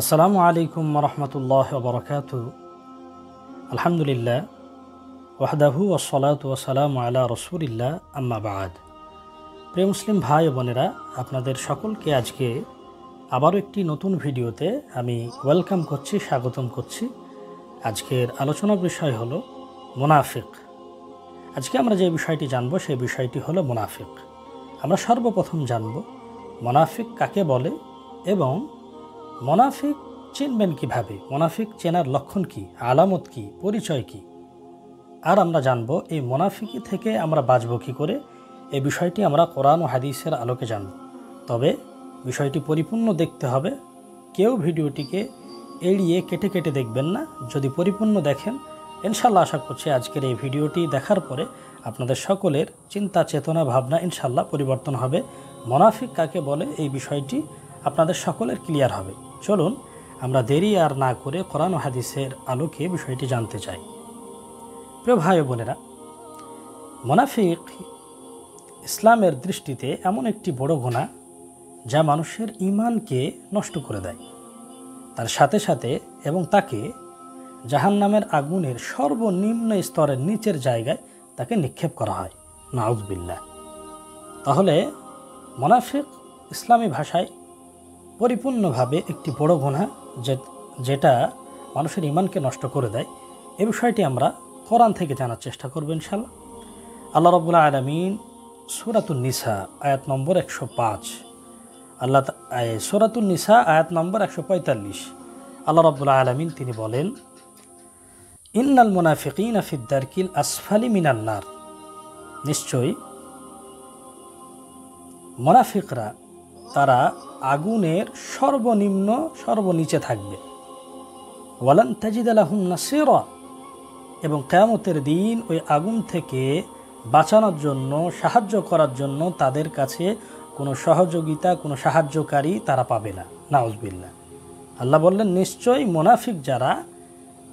আসসালামু আলাইকুম রহমতুল্লাহ বরকাতু। আলহামদুলিল্লাহ ওয়াহদাহু ওয়াসসালাতু ওয়াসসালামু আলা রাসূলিল্লাহ আম্মা বা'দ। প্রিয় মুসলিম ভাই ও বোনেরা, আপনাদের সকলকে আজকে আবারও একটি নতুন ভিডিওতে আমি ওয়েলকাম করছি, স্বাগতম করছি। আজকের আলোচনার বিষয় হলো মুনাফিক। আজকে আমরা যে বিষয়টি জানব সেই বিষয়টি হলো মুনাফিক। আমরা সর্বপ্রথম জানব মুনাফিক কাকে বলে এবং মুনাফিক চিনবেন কিভাবে, মুনাফিক চেনার লক্ষণ কি, আলামত কি, পরিচয় কি। আর আমরা জানব এই মুনাফিকি থেকে আমরা বাঁচব কী করে। এই বিষয়টি আমরা কোরআন ও হাদিসের আলোকে জানব। তবে বিষয়টি পরিপূর্ণ দেখতে হবে। কেউ ভিডিওটিকে এড়িয়ে কেটে কেটে দেখবেন না। যদি পরিপূর্ণ দেখেন, ইনশাল্লাহ আশা করছি আজকের এই ভিডিওটি দেখার পরে আপনাদের সকলের চিন্তা চেতনা ভাবনা ইনশাল্লাহ পরিবর্তন হবে। মুনাফিক কাকে বলে এই বিষয়টি আপনাদের সকলের ক্লিয়ার হবে। চলুন আমরা দেরি আর না করে কোরআন ও হাদিসের আলোকে বিষয়টি জানতে চাই। প্রিয় ভাই ও বোনেরা, মুনাফিক ইসলামের দৃষ্টিতে এমন একটি বড় গুনাহ যা মানুষের ঈমানকে নষ্ট করে দেয়, তার সাথে সাথে এবং তাকে জাহান্নামের আগুনের সর্বনিম্ন স্তরের নিচের জায়গায় তাকে নিক্ষেপ করা হয়। নাউযুবিল্লাহ। তাহলে মুনাফিক ইসলামী ভাষায় পরিপূর্ণভাবে একটি বড় গুনাহ যেটা মানুষের ঈমানকে নষ্ট করে দেয়। এই বিষয়টি আমরা কোরআন থেকে জানার চেষ্টা করব ইনশাআল্লাহ। আল্লাহ রাব্বুল আলামিন সূরাতুন নিসা আয়াত নম্বর 105, সূরাতুন নিসা আয়াত নম্বর 145 আল্লাহ রাব্বুল আলামিন তিনি বলেন, ইন্নাল মুনাফিকিনা ফিদ দারকিল আসফালি মিনান নার। নিশ্চয়ই মুনাফিকরা তারা আগুনের সর্বনিচে থাকবে। ওয়ালান তাজিদা লাহুম নাসীরা, এবং কিয়ামতের দিন ওই আগুন থেকে বাঁচানোর জন্য, সাহায্য করার জন্য তাদের কাছে কোনো সহযোগিতা, কোনো সাহায্যকারী তারা পাবে না। নাউযুবিল্লাহ। আল্লাহ বললেন, নিশ্চয়ই মুনাফিক যারা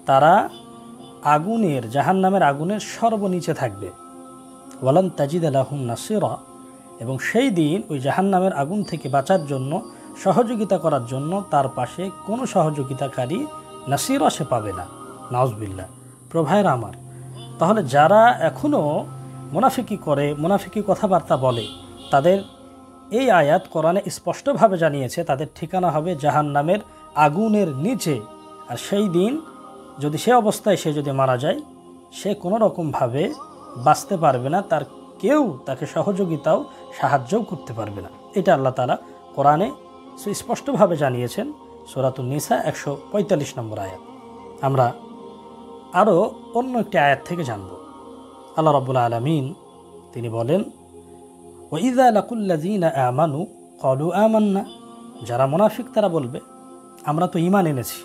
তারা আগুনের, জাহান্নামের আগুনের সর্বনিচে থাকবে। ওয়ালান তাজিদা লাহুম নাসীরা, এবং সেই দিন ওই জাহান্নামের আগুন থেকে বাঁচার জন্য, সহযোগিতা করার জন্য তার পাশে কোনো সহযোগিতাকারী নাসীরা সে পাবে না। নাউযুবিল্লাহ। প্রভায়েরা আমার, তাহলে যারা এখনও মুনাফিকি করে, মুনাফিকি কথাবার্তা বলে, তাদের এই আয়াত কোরআনে স্পষ্টভাবে জানিয়েছে তাদের ঠিকানা হবে জাহান্নামের আগুনের নিচে। আর সেই দিন যদি সে অবস্থায় সে যদি মারা যায়, সে কোনো রকমভাবে বাঁচতে পারবে না, তার কেউ তাকে সহযোগিতাও সাহায্যও করতে পারবে না। এটা আল্লাহ তাআলা কোরআনে সুস্পষ্টভাবে জানিয়েছেন। সূরাতুন নিসা 145 নম্বর আয়াত। আমরা আরও অন্য একটি আয়াত থেকে জানব। আল্লাহ রাব্বুল আলামিন তিনি বলেন, ওয়াইযা লাকুল্লাযীনা আমানু ক্বালু আমান্না। যারা মুনাফিক তারা বলবে আমরা তো ঈমান এনেছি।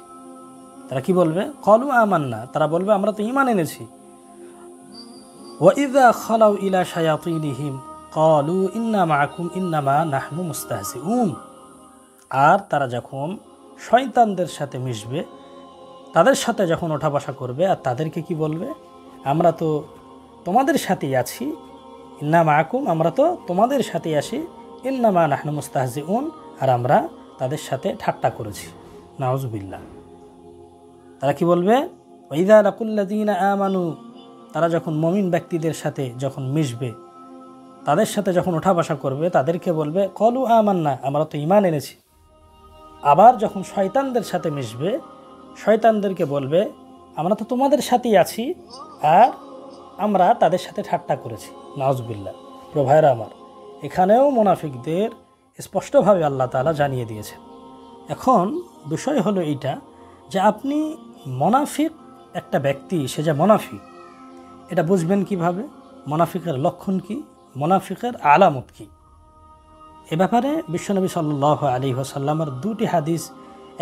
তারা কি বলবে? ক্বালু আমান্না, তারা বলবে আমরা তো ঈমান এনেছি। ওয়াইযা খালাউ ইলা শায়াতিনিহিম ক্বালু ইন্না মাআকুম ইন্নামা নাহনু মুস্তাহজিউন। আর তারা যখন শয়তানদের সাথে মিশবে, তাদের সাথে যখন ওঠা বসা করবে, আর তাদেরকে কি বলবে? আমরা তো তোমাদের সাথেই আছি। ইন্না মাআকুম, আমরা তো তোমাদের সাথেই আছি। ইন্নামা নাহনু মুস্তাহজিউন, আর আমরা তাদের সাথে ঠাট্টা করেছি। নাউযুবিল্লাহ। তারা কি বলবে? ওয়াইযা লাকুল্লাযীনা আমানু, তারা যখন মুমিন ব্যক্তিদের সাথে যখন মিশবে, তাদের সাথে যখন ওঠা বসা করবে, তাদেরকে বলবে ক্বালু আমান্না, আমরা তো ঈমান এনেছি। আবার যখন শয়তানদের সাথে মিশবে, শয়তানদেরকে বলবে আমরা তো তোমাদের সাথেই আছি, আর আমরা তাদের সাথে ঠাট্টা করেছি। নাউযুবিল্লাহ। প্রভায়েরা আমার, এখানেও মুনাফিকদের স্পষ্টভাবে আল্লাহ তাআলা জানিয়ে দিয়েছেন। এখন বিষয় হলো এইটা যে আপনি মুনাফিক একটা ব্যক্তি, সে যে মুনাফিক, এটা বুঝবেন কিভাবে? মুনাফিকের লক্ষণ কি, মুনাফিকের আলামত কি? এ ব্যাপারে বিশ্বনবী সাল্লাল্লাহু আলাইহি ওয়াসাল্লামের দুটি হাদিস,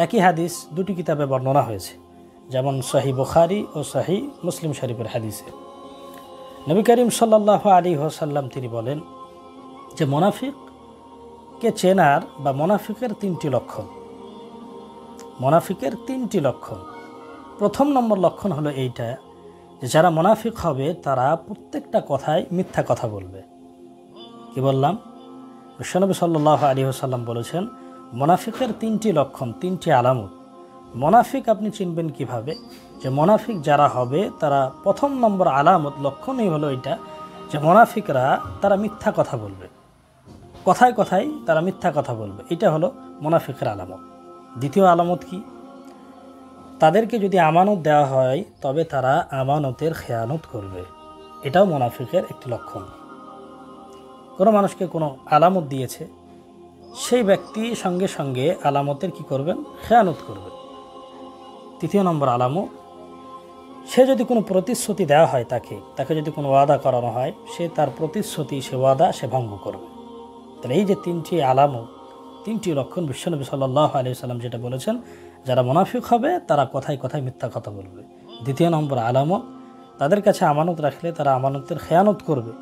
একই হাদিস দুটি কিতাবে বর্ণনা হয়েছে। যেমন সহিহ বুখারী ও সহিহ মুসলিম শরীফের হাদিসে নবী করিম সাল্লাল্লাহু আলাইহি ওয়াসাল্লাম তিনি বলেন যে মুনাফিককে চেনার বা মুনাফিকের তিনটি লক্ষণ। মুনাফিকের তিনটি লক্ষণ। প্রথম নম্বর লক্ষণ হলো এইটা যে যারা মুনাফিক হবে তারা প্রত্যেকটা কথায় মিথ্যা কথা বলবে। কি বললাম? বিশ্বনবী সাল্লাল্লাহু আলাইহি ওয়াসাল্লাম বলেছেন মুনাফিকের তিনটি লক্ষণ, তিনটি আলামত। মোনাফিক আপনি চিনবেন কিভাবে? যে মোনাফিক যারা হবে তারা প্রথম নম্বর আলামত লক্ষণই হলো এটা, যে মোনাফিকরা তারা মিথ্যা কথা বলবে, কথায় কথায় তারা মিথ্যা কথা বলবে, এটা হলো মোনাফিকের আলামত। দ্বিতীয় আলামত কি? তাদেরকে যদি আমানত দেওয়া হয় তবে তারা আমানতের খেয়ানত করবে, এটাও মোনাফিকের একটি লক্ষণ। কোনো মানুষকে কোনো আলামত দিয়েছে, সেই ব্যক্তি সঙ্গে সঙ্গে আলামতের কি করবেন? খেয়ানত করবে। তৃতীয় নম্বর আলামত, সে যদি কোনো প্রতিশ্রুতি দেওয়া হয় তাকে যদি কোনো ওয়াদা করানো হয়, সে তার প্রতিশ্রুতি, সে ওয়াদা সে ভঙ্গ করবে। তাহলে এই যে তিনটি আলামত, তিনটি লক্ষণ বিশ্বনবী সাল্লাল্লাহু আলাইহি ওয়াসাল্লাম যেটা বলেছেন, যারা মুনাফিক হবে তারা কথায় কথায় মিথ্যা কথা বলবে। দ্বিতীয় নম্বর আলামত, তাদের কাছে আমানত রাখলে তারা আমানতের খেয়ানত করবে,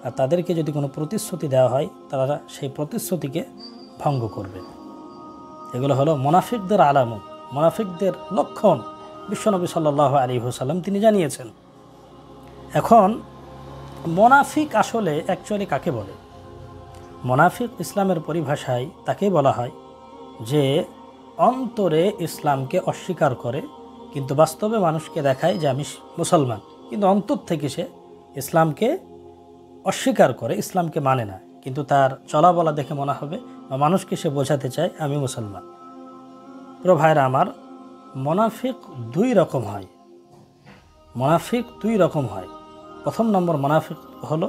আর তাদেরকে যদি কোনো প্রতিশ্রুতি দেওয়া হয় তারা সেই প্রতিশ্রুতিকে ভঙ্গ করবে। এগুলো হলো মুনাফিকদের আলামত, মুনাফিকদের লক্ষণ বিশ্বনবী সাল্লাল্লাহু আলাইহি ওয়াসাল্লাম তিনি জানিয়েছেন। এখন মুনাফিক আসলে অ্যাকচুয়ালি কাকে বলে? মুনাফিক ইসলামের পরিভাষায় তাকে বলা হয় যে অন্তরে ইসলামকে অস্বীকার করে, কিন্তু বাস্তবে মানুষকে দেখায় যে আমি মুসলমান, কিন্তু অন্তর থেকে সে ইসলামকে অস্বীকার করে, ইসলামকে মানে না, কিন্তু তার চলা বলা দেখে মনে হবে বা মানুষকে সে বোঝাতে চায় আমি মুসলমান। প্রিয় ভাইরা আমার, মুনাফিক দুই রকম হয়। মুনাফিক দুই রকম হয়। প্রথম নম্বর মুনাফিক হলো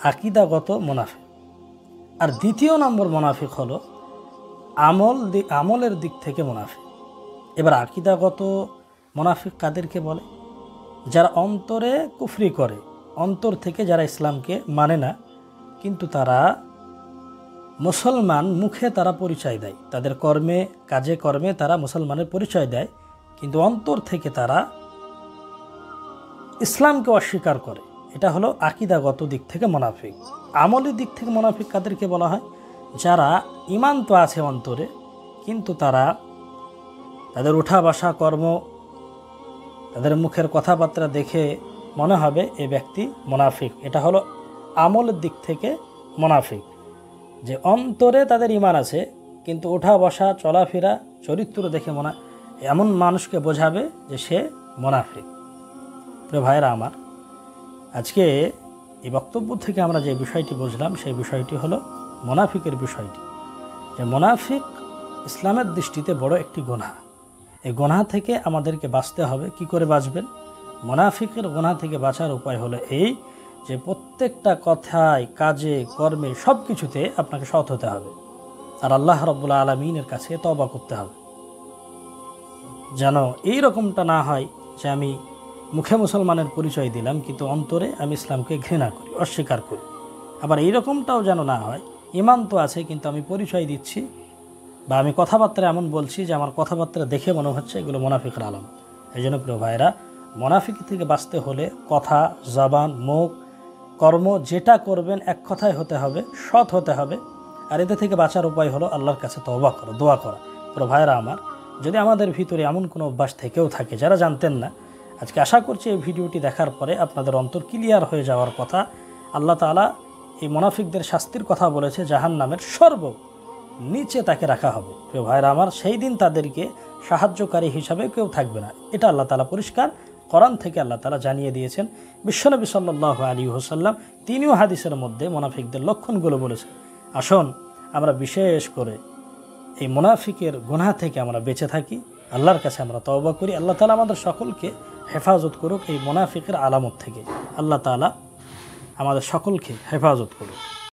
আকীদাগত মুনাফিক, আর দ্বিতীয় নম্বর মুনাফিক হলো আমলের দিক থেকে মুনাফিক। এবার আকীদাগত মুনাফিক কাদেরকে বলে? যারা অন্তরে কুফরি করে, অন্তর থেকে যারা ইসলামকে মানে না, কিন্তু তারা মুসলমান, মুখে তারা পরিচয় দেয়, তাদের কর্মে কাজে কর্মে তারা মুসলমানের পরিচয় দেয়, কিন্তু অন্তর থেকে তারা ইসলামকে অস্বীকার করে। এটা হলো আকীদাগত দিক থেকে মুনাফিক। আমলের দিক থেকে মুনাফিক কাদেরকে বলা হয়? যারা ঈমান তো আছে অন্তরে, কিন্তু তারা তাদের উঠা বসা কর্ম, তাদের মুখের কথাবার্তা দেখে মনে হবে এ ব্যক্তি মুনাফিক। এটা হলো আমলের দিক থেকে মুনাফিক, যে অন্তরে তাদের ঈমান আছে কিন্তু ওঠা বসা চলাফেরা চরিত্র দেখে এমন মানুষকে বোঝাবে যে সে মুনাফিক। প্রিয় ভাইরা আমার, আজকে এই বক্তব্য থেকে আমরা যে বিষয়টি বুঝলাম সেই বিষয়টি হলো মুনাফিকের বিষয়টি, যে মুনাফিক ইসলামের দৃষ্টিতে বড় একটি গুনাহ। এই গুনাহ থেকে আমাদেরকে বাঁচতে হবে। কি করে বাঁচবেন? মুনাফিকের গুনাহ থেকে বাঁচার উপায় হলো এই, যে প্রত্যেকটা কথায় কাজে কর্মে সব কিছুতে আপনাকে সৎ হতে হবে, আর আল্লাহ রাব্বুল আলামিনের কাছে তওবা করতে হবে। যেন এই রকমটা না হয় যে আমি মুখে মুসলমানের পরিচয় দিলাম কিন্তু অন্তরে আমি ইসলামকে ঘৃণা করি, অস্বীকার করি। আবার এই রকমটাও যেন না হয়, ঈমান তো আছে কিন্তু আমি পরিচয় দিচ্ছি বা আমি কথাবার্তা এমন বলছি যে আমার কথাবার্তা দেখে মনে হচ্ছে এগুলো মুনাফিকের আলামত। এই জন্য প্রিয় ভাইরা, মুনাফিক থেকে বাঁচতে হলে কথা, জবান, মুখ, কর্ম যেটা করবেন এক কথায় হতে হবে, সৎ হতে হবে। আর এতে থেকে বাঁচার উপায় হলো আল্লাহর কাছে তওবা করা, দোয়া করা। প্রিয় ভাইরা আমার, যদি আমাদের ভিতরে এমন কোনো অভ্যাস থেকেও থাকে যারা জানতেন না, আজকে আশা করছি এই ভিডিওটি দেখার পরে আপনাদের অন্তর ক্লিয়ার হয়ে যাওয়ার কথা। আল্লাহ তাআলা এই মুনাফিকদের শাস্তির কথা বলেছে, জাহান্নামের নিচে তাকে রাখা হবে। প্রিয় ভাইরা আমার, সেই দিন তাদেরকে সাহায্যকারী হিসাবে কেউ থাকবে না। এটা আল্লাহ তাআলা পরিষ্কার কোরআন থেকে আল্লাহ তাআলা জানিয়ে দিয়েছেন। বিশ্বনবী সাল্লাল্লাহু আলাইহি ওয়াসাল্লাম তিনিও হাদিসের মধ্যে মুনাফিকদের লক্ষণগুলো বলেছেন। আসুন আমরা বিশেষ করে এই মুনাফিকের গুনাহ থেকে আমরা বেঁচে থাকি, আল্লাহর কাছে আমরা তওবা করি। আল্লাহ তাআলা আমাদের সকলকে হেফাজত করুক এই মুনাফিকের আলামত থেকে। আল্লাহ তাআলা আমাদের সকলকে হেফাজত করুক।